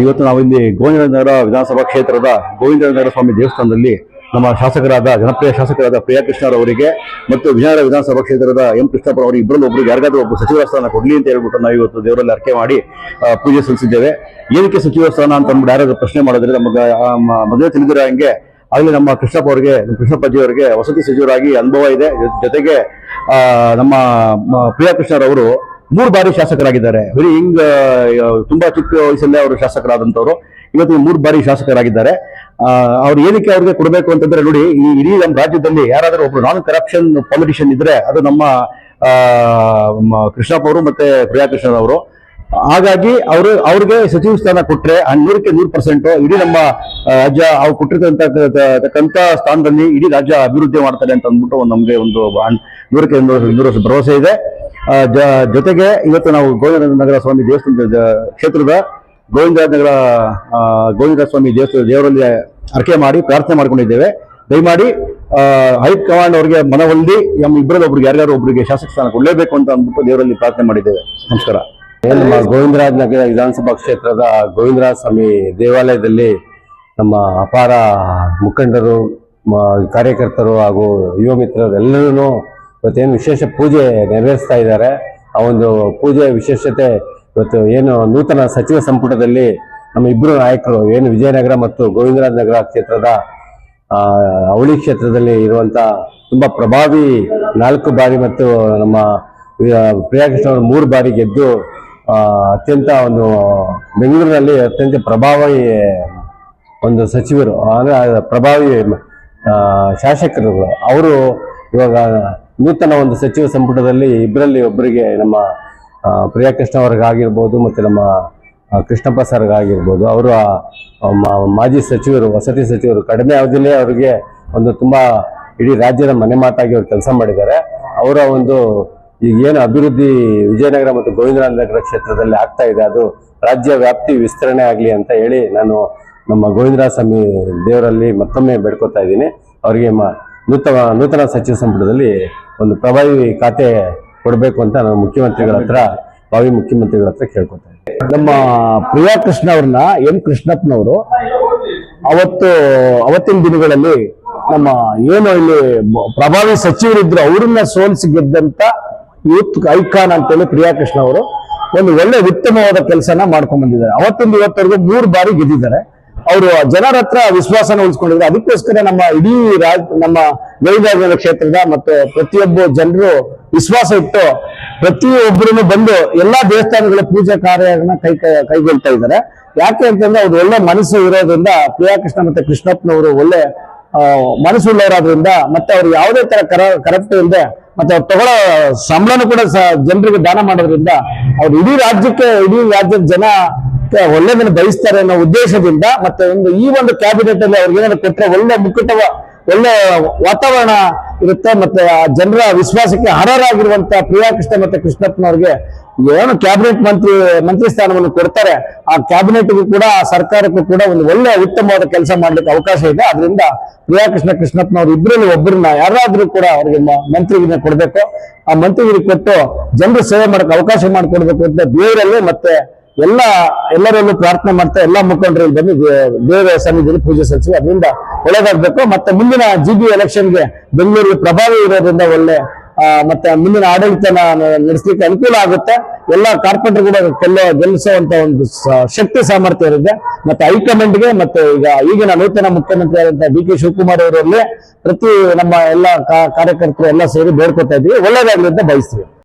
ಇವತ್ತು ನಾವು ಇಲ್ಲಿ ಗೋವಿಂದನಗರ ವಿಧಾನಸಭಾ ಕ್ಷೇತ್ರದ ಗೋವಿಂದನಗರ ಸ್ವಾಮಿ ದೇವಸ್ಥಾನದಲ್ಲಿ ನಮ್ಮ ಶಾಸಕರಾದ ಜನಪ್ರಿಯ ಶಾಸಕರಾದ ಪ್ರಿಯಾ ಕೃಷ್ಣರವರಿಗೆ ಮತ್ತು ವಿಜಯನಗರ ವಿಧಾನಸಭಾ ಕ್ಷೇತ್ರದ ಎಂ ಕೃಷ್ಣಪ್ಪ ಅವರಿಗೆ ಇಬ್ಬರಲ್ಲಿ ಒಬ್ಬರಿಗೆ ಯಾರಿಗಾದ್ರೂ ಒಬ್ಬರು ಸಚಿವ ಸ್ಥಾನ ಕೊಡ್ಲಿ ಅಂತ ಹೇಳ್ಬಿಟ್ಟು ನಾವು ಇವತ್ತು ದೇವರಲ್ಲಿ ಅರ್ಕೆ ಮಾಡಿ ಪೂಜೆ ಸಲ್ಲಿಸಿದ್ದೇವೆ. ಏನಕ್ಕೆ ಸಚಿವ ಸ್ಥಾನ ಅಂತ ಅಂದ್ಬಿಟ್ಟು ಯಾರಾದ್ರೂ ಪ್ರಶ್ನೆ ಮಾಡಿದ್ರೆ ನಮಗೆ ಮೊದಲೇ ತಿಳಿದಿರೋ ಹಂಗೆ ಆಗಲೇ ನಮ್ಮ ಕೃಷ್ಣಪ್ಪಾಜಿ ಅವರಿಗೆ ವಸತಿ ಸಚಿವರಾಗಿ ಅನುಭವ ಇದೆ. ಜೊತೆಗೆ ನಮ್ಮ ಪ್ರಿಯಾ ಕೃಷ್ಣರವರು 3 ಬಾರಿ ಶಾಸಕರಾಗಿದ್ದಾರೆ. ಬರೀ ತುಂಬಾ ಚಿಕ್ಕ ವಯಸ್ಸಲ್ಲೇ ಅವರು ಶಾಸಕರಾದಂಥವ್ರು ಇವತ್ತು 3 ಬಾರಿ ಶಾಸಕರಾಗಿದ್ದಾರೆ. ಅವ್ರು ಏನಕ್ಕೆ ಅವ್ರಿಗೆ ಕೊಡಬೇಕು ಅಂತಂದ್ರೆ ನೋಡಿ, ಈ ಇಡೀ ನಮ್ಮ ರಾಜ್ಯದಲ್ಲಿ ಯಾರಾದರೂ ಒಬ್ರು ನಾನ್ ಕರಪ್ಷನ್ ಪಾಲಿಟಿಷಿಯನ್ ಇದ್ರೆ ಅದು ನಮ್ಮ ಕೃಷ್ಣಪ್ಪ ಅವರು ಮತ್ತೆ ಪ್ರಿಯಾ ಕೃಷ್ಣರವರು. ಹಾಗಾಗಿ ಅವ್ರಿಗೆ ಸಚಿವ ಸ್ಥಾನ ಕೊಟ್ರೆ 100% ಇಡೀ ನಮ್ಮ ರಾಜ್ಯ ಅವ್ರು ಕೊಟ್ಟಿರ್ತಕ್ಕಂಥ ಸ್ಥಾನದಲ್ಲಿ ಇಡೀ ರಾಜ್ಯ ಅಭಿವೃದ್ಧಿ ಮಾಡ್ತಾರೆ ಅಂತ ಅಂದ್ಬಿಟ್ಟು ನಮ್ಗೆ ಒಂದು 100% ಭರವಸೆ ಇದೆ. ಜೊತೆಗೆ ಇವತ್ತು ನಾವು ಗೋವಿಂದನಗರ ಸ್ವಾಮಿ ದೇವಸ್ಥಾನದ ಕ್ಷೇತ್ರದ ಗೋವಿಂದ ಸ್ವಾಮಿ ದೇವರಲ್ಲಿ ಅರ್ಕೆ ಮಾಡಿ ಪ್ರಾರ್ಥನೆ ಮಾಡ್ಕೊಂಡಿದ್ದೇವೆ. ದಯಮಾಡಿ ಹೈಕಮಾಂಡ್ ಅವರಿಗೆ ಮನವೊಲ್ಲಿ ನಮ್ಮ ಇಬ್ಬರಲ್ಲಿ ಒಬ್ರಿಗೆ ಯಾರ್ಯಾರು ಒಬ್ಬರಿಗೆ ಶಾಸಕ ಸ್ಥಾನ ಕೊಡಲೇಬೇಕು ಅಂತ ಅಂದ್ಬಿಟ್ಟು ದೇವರಲ್ಲಿ ಪ್ರಾರ್ಥನೆ ಮಾಡಿದ್ದೇವೆ. ನಮಸ್ಕಾರ. ನಮ್ಮ ಗೋವಿಂದರಾಜನಗರ ವಿಧಾನಸಭಾ ಕ್ಷೇತ್ರದ ಗೋವಿಂದರಾಜ ಸ್ವಾಮಿ ದೇವಾಲಯದಲ್ಲಿ ನಮ್ಮ ಅಪಾರ ಮುಖಂಡರು, ಕಾರ್ಯಕರ್ತರು ಹಾಗೂ ಯುವ ಮಿತ್ರರು ಎಲ್ಲರೂ ಇವತ್ತೇನು ವಿಶೇಷ ಪೂಜೆ ನೆರವೇರಿಸ್ತಾ ಇದ್ದಾರೆ. ಆ ಒಂದು ಪೂಜೆಯ ವಿಶೇಷತೆ ಇವತ್ತು ಏನು ನೂತನ ಸಚಿವ ಸಂಪುಟದಲ್ಲಿ ನಮ್ಮ ಇಬ್ಬರು ನಾಯಕರು ಏನು ವಿಜಯನಗರ ಮತ್ತು ಗೋವಿಂದರಾಜನಗರ ಕ್ಷೇತ್ರದ ಅವಳಿ ಕ್ಷೇತ್ರದಲ್ಲಿ ಇರುವಂಥ ತುಂಬ ಪ್ರಭಾವಿ 4 ಬಾರಿ ಮತ್ತು ನಮ್ಮ ಪ್ರಿಯಾ ಕೃಷ್ಣ ಅವರು 3 ಬಾರಿ ಗೆದ್ದು ಅತ್ಯಂತ ಒಂದು ಬೆಂಗಳೂರಿನಲ್ಲಿ ಅತ್ಯಂತ ಪ್ರಭಾವಿ ಒಂದು ಸಚಿವರು ಅಂದರೆ ಪ್ರಭಾವಿ ಶಾಸಕರುಗಳು ಅವರು ಇವಾಗ ನೂತನ ಒಂದು ಸಚಿವ ಸಂಪುಟದಲ್ಲಿ ಇಬ್ಬರಲ್ಲಿ ಒಬ್ಬರಿಗೆ ನಮ್ಮ ಪ್ರಿಯಾ ಕೃಷ್ಣ ಅವ್ರಿಗಾಗಿರ್ಬೋದು ಮತ್ತು ನಮ್ಮ ಕೃಷ್ಣಪ್ಪ ಸರ್ಗಾಗಿರ್ಬೋದು ಅವರು ಮಾಜಿ ಸಚಿವರು, ವಸತಿ ಸಚಿವರು ಕಡಿಮೆ ಅವಧಿಯಲ್ಲೇ ಅವರಿಗೆ ಒಂದು ತುಂಬ ಇಡೀ ರಾಜ್ಯದ ಮನೆ ಮಾತಾಗಿ ಅವರು ಕೆಲಸ ಮಾಡಿದ್ದಾರೆ. ಅವರ ಒಂದು ಈಗ ಏನು ಅಭಿವೃದ್ಧಿ ವಿಜಯನಗರ ಮತ್ತು ಗೋವಿಂದರಾಜನಗರ ಕ್ಷೇತ್ರದಲ್ಲಿ ಆಗ್ತಾ ಇದೆ ಅದು ರಾಜ್ಯ ವ್ಯಾಪ್ತಿ ವಿಸ್ತರಣೆ ಆಗಲಿ ಅಂತ ಹೇಳಿ ನಾನು ನಮ್ಮ ಗೋವಿಂದರಾಜ ಸ್ವಾಮಿ ದೇವರಲ್ಲಿ ಮತ್ತೊಮ್ಮೆ ಬೇಡ್ಕೊತಾ ಇದ್ದೀನಿ. ಅವರಿಗೆ ನೂತನ ಸಚಿವ ಸಂಪುಟದಲ್ಲಿ ಒಂದು ಪ್ರಭಾವಿ ಖಾತೆ ಕೊಡಬೇಕು ಅಂತ ನಾನು ಭಾವಿ ಮುಖ್ಯಮಂತ್ರಿಗಳ ಹತ್ರ ಕೇಳ್ಕೊತಾ ಇದ್ದೀನಿ. ನಮ್ಮ ಪ್ರಿಯಾ ಕೃಷ್ಣ ಅವ್ರನ್ನ ಎಂ ಕೃಷ್ಣಪ್ಪನವರು ಅವತ್ತಿನ ದಿನಗಳಲ್ಲಿ ನಮ್ಮ ಏನು ಇಲ್ಲಿ ಪ್ರಭಾವಿ ಸಚಿವರಿದ್ರು ಅವ್ರನ್ನ ಸೋಲಿಸಿ ಗೆದ್ದಂತ ಯೂತ್ ಐಕಾನ್ ಅಂತೇಳಿ ಪ್ರಿಯಾ ಕೃಷ್ಣ ಅವರು ಒಂದು ಒಳ್ಳೆ ಉತ್ತಮವಾದ ಕೆಲಸನ ಮಾಡ್ಕೊಂಡ್ ಬಂದಿದ್ದಾರೆ. ಅವತ್ತಿಂದ ಇವತ್ತವರೆಗೂ 3 ಬಾರಿ ಗೆದ್ದಿದ್ದಾರೆ. ಅವರು ಜನರ ಹತ್ರ ವಿಶ್ವಾಸನ ಉಳಿಸ್ಕೊಂಡಿದ್ದಾರೆ. ಅದಕ್ಕೋಸ್ಕರ ನಮ್ಮ ಇಡೀ ನಮ್ಮ ಗೋವಿಂದರಾಜನಗರ ಕ್ಷೇತ್ರದ ಮತ್ತು ಪ್ರತಿಯೊಬ್ಬ ಜನರು ವಿಶ್ವಾಸ ಇಟ್ಟು ಪ್ರತಿಯೊಬ್ಬರನ್ನು ಬಂದು ಎಲ್ಲಾ ದೇವಸ್ಥಾನಗಳ ಪೂಜಾ ಕಾರ್ಯಗಳನ್ನ ಕೈಗೊಳ್ತಾ ಇದ್ದಾರೆ. ಯಾಕೆ ಅಂತಂದ್ರೆ ಅವ್ರು ಒಳ್ಳೆ ಮನಸ್ಸು ಇರೋದ್ರಿಂದ, ಪ್ರಿಯಾ ಕೃಷ್ಣ ಮತ್ತೆ ಕೃಷ್ಣಪ್ಪನವರು ಒಳ್ಳೆ ಮನಸ್ಸುಳ್ಳವರಾದ್ರಿಂದ, ಮತ್ತೆ ಅವ್ರು ಯಾವುದೇ ತರ ಕರಪ್ಟ್ ಇಲ್ಲದೆ ಮತ್ತೆ ಅವ್ರು ತಗೊಳ್ಳೋ ಸಂಬಳನೂ ಕೂಡ ಜನರಿಗೆ ದಾನ ಮಾಡೋದ್ರಿಂದ ಅವ್ರು ಇಡೀ ರಾಜ್ಯದ ಜನ ಒಳ್ಳೆದನ್ನು ಬಯಸ್ತಾರೆ ಅನ್ನೋ ಉದ್ದೇಶದಿಂದ ಮತ್ತೆ ಈ ಒಂದು ಕ್ಯಾಬಿನೆಟ್ ಅಲ್ಲಿ ಅವ್ರಿಗೆ ಏನಾದ್ರು ಕೊಟ್ಟರೆ ಒಳ್ಳೆ ವಾತಾವರಣ ಇರುತ್ತೆ. ಮತ್ತೆ ಆ ಜನರ ವಿಶ್ವಾಸಕ್ಕೆ ಅರ್ಹರಾಗಿರುವಂತ ಪ್ರಿಯಾ ಕೃಷ್ಣ ಮತ್ತೆ ಕೃಷ್ಣಪ್ಪನವ್ರಿಗೆ ಏನು ಕ್ಯಾಬಿನೆಟ್ ಮಂತ್ರಿ ಸ್ಥಾನವನ್ನು ಕೊಡ್ತಾರೆ, ಆ ಕ್ಯಾಬಿನೆಟ್ಗೂ ಕೂಡ ಆ ಸರ್ಕಾರಕ್ಕೂ ಕೂಡ ಒಂದು ಒಳ್ಳೆ ಉತ್ತಮವಾದ ಕೆಲಸ ಮಾಡ್ಲಿಕ್ಕೆ ಅವಕಾಶ ಇದೆ. ಅದರಿಂದ ಪ್ರಿಯಾ ಕೃಷ್ಣಪ್ಪನವ್ರು ಇಬ್ಬರಲ್ಲಿ ಒಬ್ಬರನ್ನ ಯಾರಾದ್ರೂ ಕೂಡ ಅವ್ರಿಗೆ ಮಂತ್ರಿಗಿರಿ ಕೊಡ್ಬೇಕು. ಆ ಮಂತ್ರಿಗಿರಿ ಕೊಟ್ಟು ಜನರು ಸೇವೆ ಮಾಡಕ್ಕೆ ಅವಕಾಶ ಮಾಡಿಕೊಡ್ಬೇಕು ಅಂತ ದೇವರಲ್ಲಿ ಮತ್ತೆ ಎಲ್ಲರಲ್ಲೂ ಪ್ರಾರ್ಥನೆ ಮಾಡ್ತಾ ಎಲ್ಲಾ ಮುಖಂಡರಲ್ಲಿ ಬಂದು ದೇವರ ಸನ್ನಿಧಿಯಲ್ಲಿ ಪೂಜೆ ಸಲ್ಲಿಸಿ ಅದರಿಂದ ಒಳ್ಳೆದಾಗ್ಬೇಕು. ಮತ್ತೆ ಮುಂದಿನ GB ಎಲೆಕ್ಷನ್ಗೆ ಬೆಂಗಳೂರಿಗೆ ಪ್ರಭಾವಿ ಇರೋದ್ರಿಂದ ಒಳ್ಳೆ ಮತ್ತೆ ಮುಂದಿನ ಆಡಳಿತನ ನಡೆಸಲಿಕ್ಕೆ ಅನುಕೂಲ ಆಗುತ್ತೆ. ಎಲ್ಲ ಕಾರ್ಪೊರೇಟರ್ ಕೂಡ ಗೆಲ್ಲಿಸುವಂತ ಒಂದು ಶಕ್ತಿ ಸಾಮರ್ಥ್ಯ ಇರುತ್ತೆ. ಮತ್ತೆ ಹೈಕಮಾಂಡ್ಗೆ ಮತ್ತೆ ಈಗಿನ ನೂತನ ಮುಖ್ಯಮಂತ್ರಿ ಆದಂತಹ DK ಶಿವಕುಮಾರ್ ಅವರಲ್ಲಿ ಪ್ರತಿ ನಮ್ಮ ಎಲ್ಲ ಕಾರ್ಯಕರ್ತರು ಎಲ್ಲ ಸೇರಿ ಬೇಡ್ಕೊತಾ ಇದ್ದೀವಿ. ಒಳ್ಳೆದಾಗ್ಲಿ ಅಂತ ಬಯಸ್ತೀವಿ.